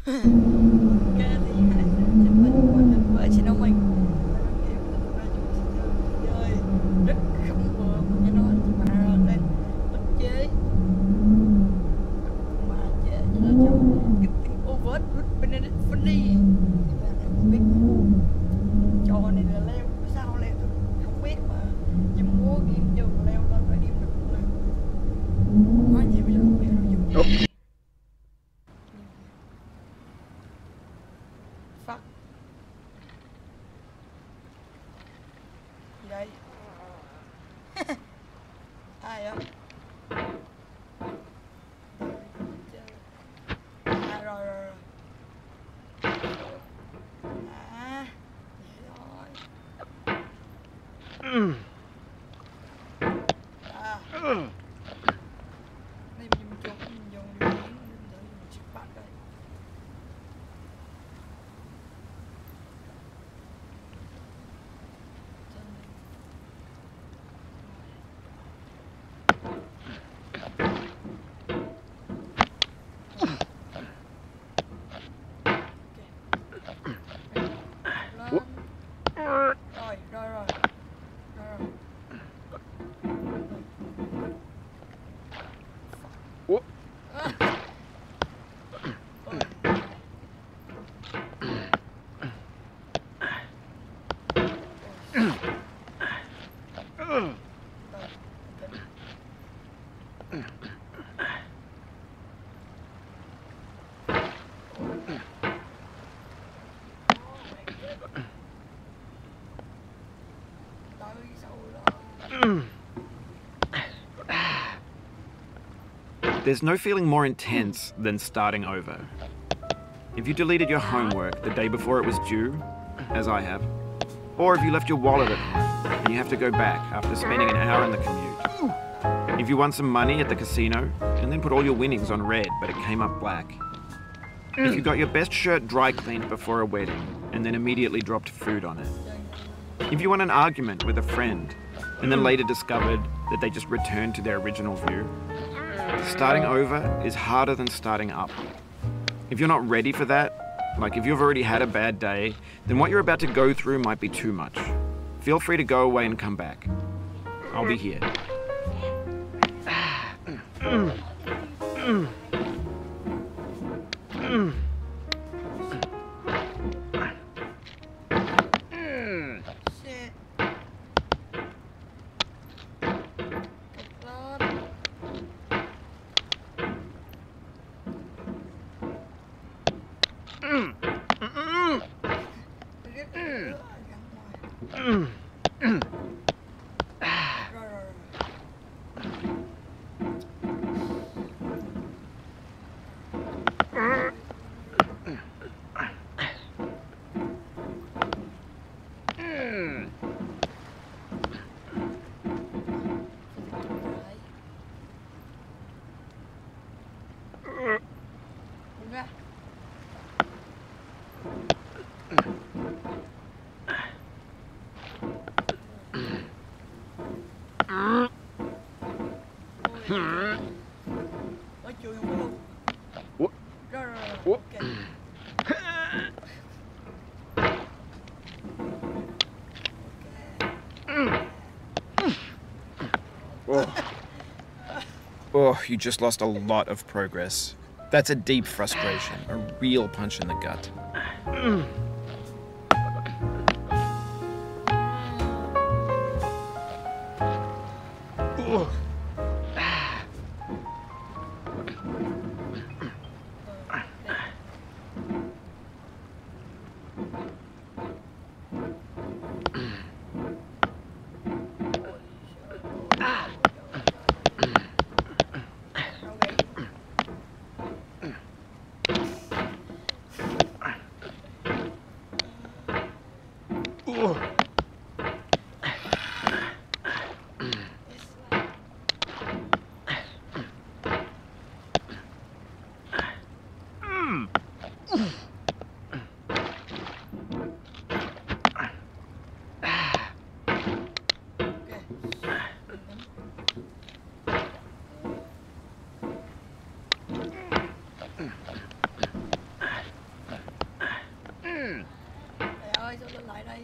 thì hai sẽ chụp hình và được vợ chị nấu mình. Kiểu ra chúng sẽ chơi rất không vừa mà nó mà đây bất chế mà chế cho nó trong getting over with Benedict funny thì bạn em không biết trò này là leo sao leo tôi không biết mà nhưng múa game vô leo lên rồi điểm được là quá nhiều rồi không biết đâu dùng fuck gì đây ai vậy à rồi rồi à vậy rồi à đây mình dùng điều khiển để mình chụp bắt đây. There's no feeling more intense than starting over. If you deleted your homework the day before it was due, as I have, or if you left your wallet at home and you have to go back after spending an hour in the commute. If you won some money at the casino and then put all your winnings on red but it came up black. If you got your best shirt dry cleaned before a wedding and then immediately dropped food on it. If you won an argument with a friend and then later discovered that they just returned to their original view. Starting over is harder than starting up. If you're not ready for that, like if you've already had a bad day, then what you're about to go through might be too much. Feel free to go away and come back. I'll be here. Oh, you just lost a lot of progress. That's a deep frustration, a real punch in the gut. lại đây.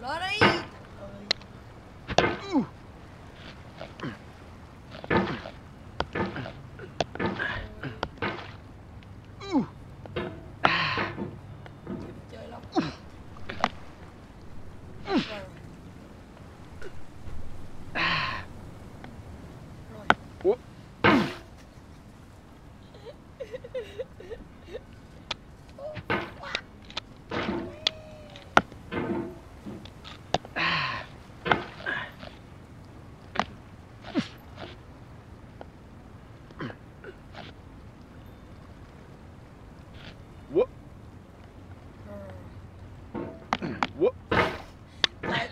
Lo đi. Chơi lắm. Rồi.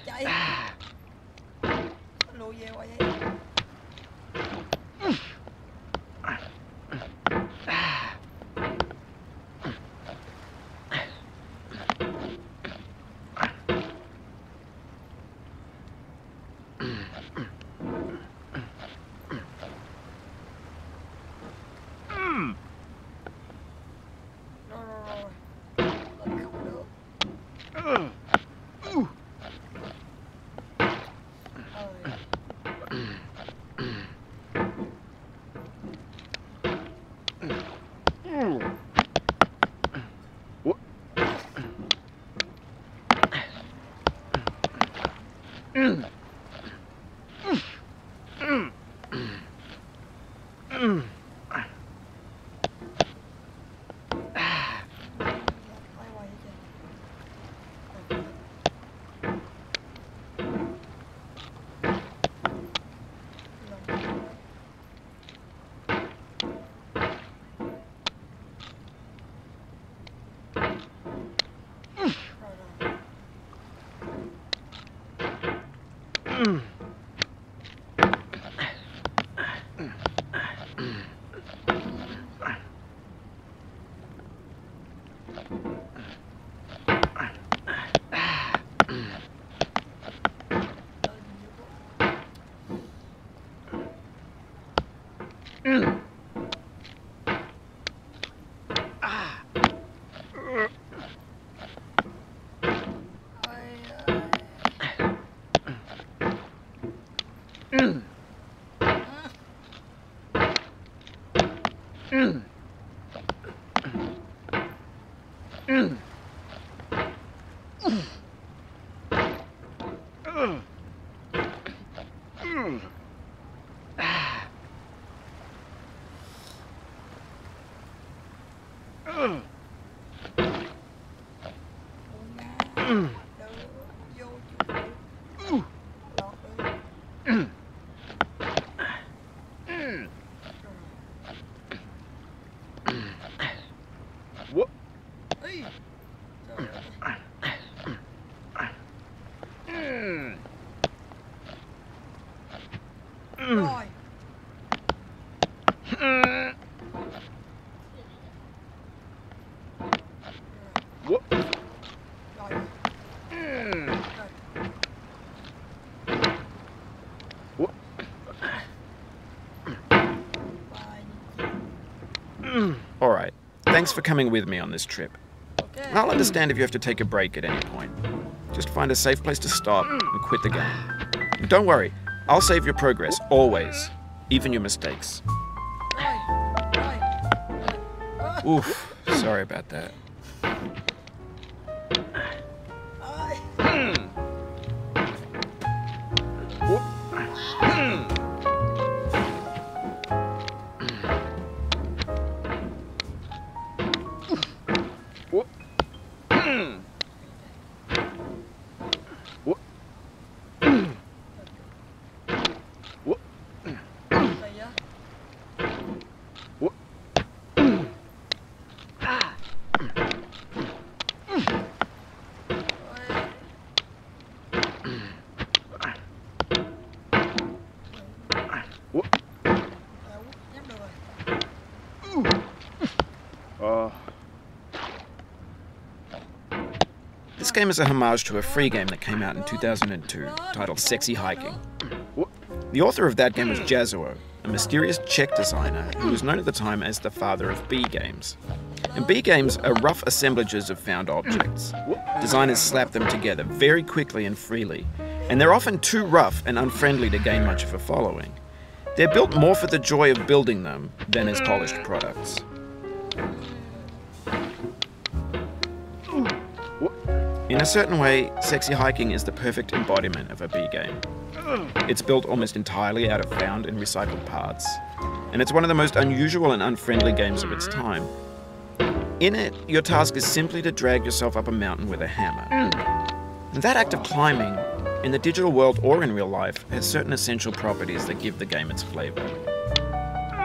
Chạy. Lùi về qua vậy. Rồi. All right. Thanks for coming with me on this trip. Okay. I'll understand if you have to take a break at any point. Just find a safe place to stop and quit the game. Don't worry, I'll save your progress, always. Even your mistakes. Oof, sorry about that. Nhắm được rồi. This game is a homage to a free game that came out in 2002 titled Sexy Hiking. The author of that game was Jazuo, a mysterious Czech designer who was known at the time as the father of B games. And B games are rough assemblages of found objects. Designers slap them together very quickly and freely, and they're often too rough and unfriendly to gain much of a following. They're built more for the joy of building them than as polished products. In a certain way, Sexy Hiking is the perfect embodiment of a B game. It's built almost entirely out of found and recycled parts, and it's one of the most unusual and unfriendly games of its time. In it, your task is simply to drag yourself up a mountain with a hammer. And that act of climbing, in the digital world or in real life, has certain essential properties that give the game its flavour.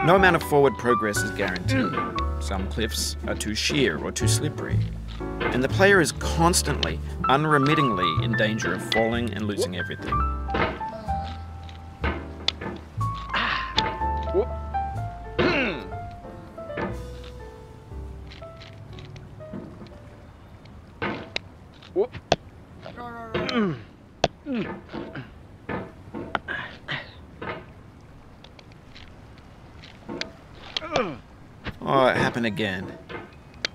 No amount of forward progress is guaranteed. Some cliffs are too sheer or too slippery, and the player is constantly, unremittingly in danger of falling and losing everything. Oh, it happened again.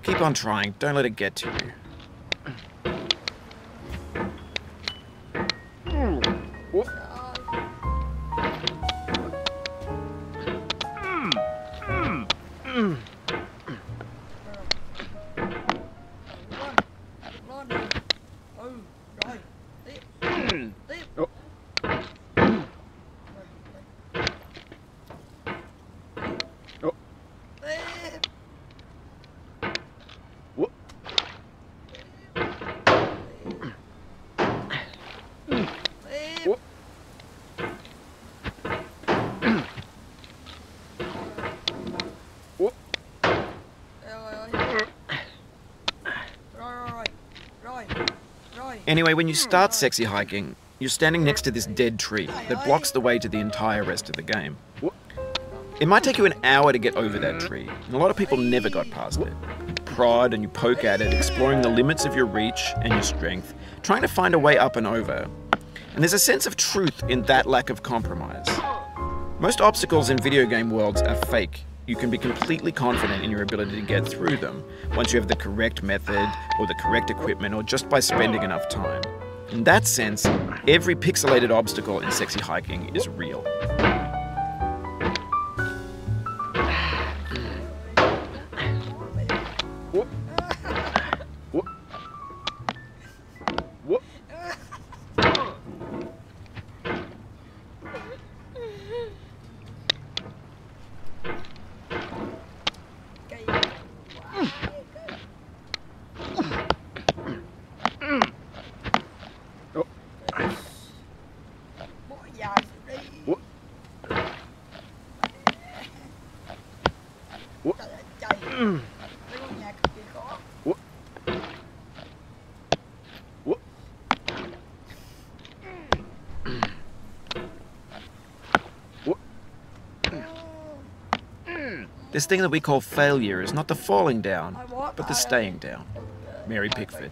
Keep on trying, don't let it get to you. Anyway, when you start Sexy Hiking, you're standing next to this dead tree that blocks the way to the entire rest of the game. It might take you an hour to get over that tree, and a lot of people never got past it. You prod and you poke at it, exploring the limits of your reach and your strength, trying to find a way up and over. And there's a sense of truth in that lack of compromise. Most obstacles in video game worlds are fake. You can be completely confident in your ability to get through them once you have the correct method or the correct equipment or just by spending enough time. In that sense, every pixelated obstacle in Sexy Hiking is real. This thing that we call failure is not the falling down, but the staying down. Mary Pickford.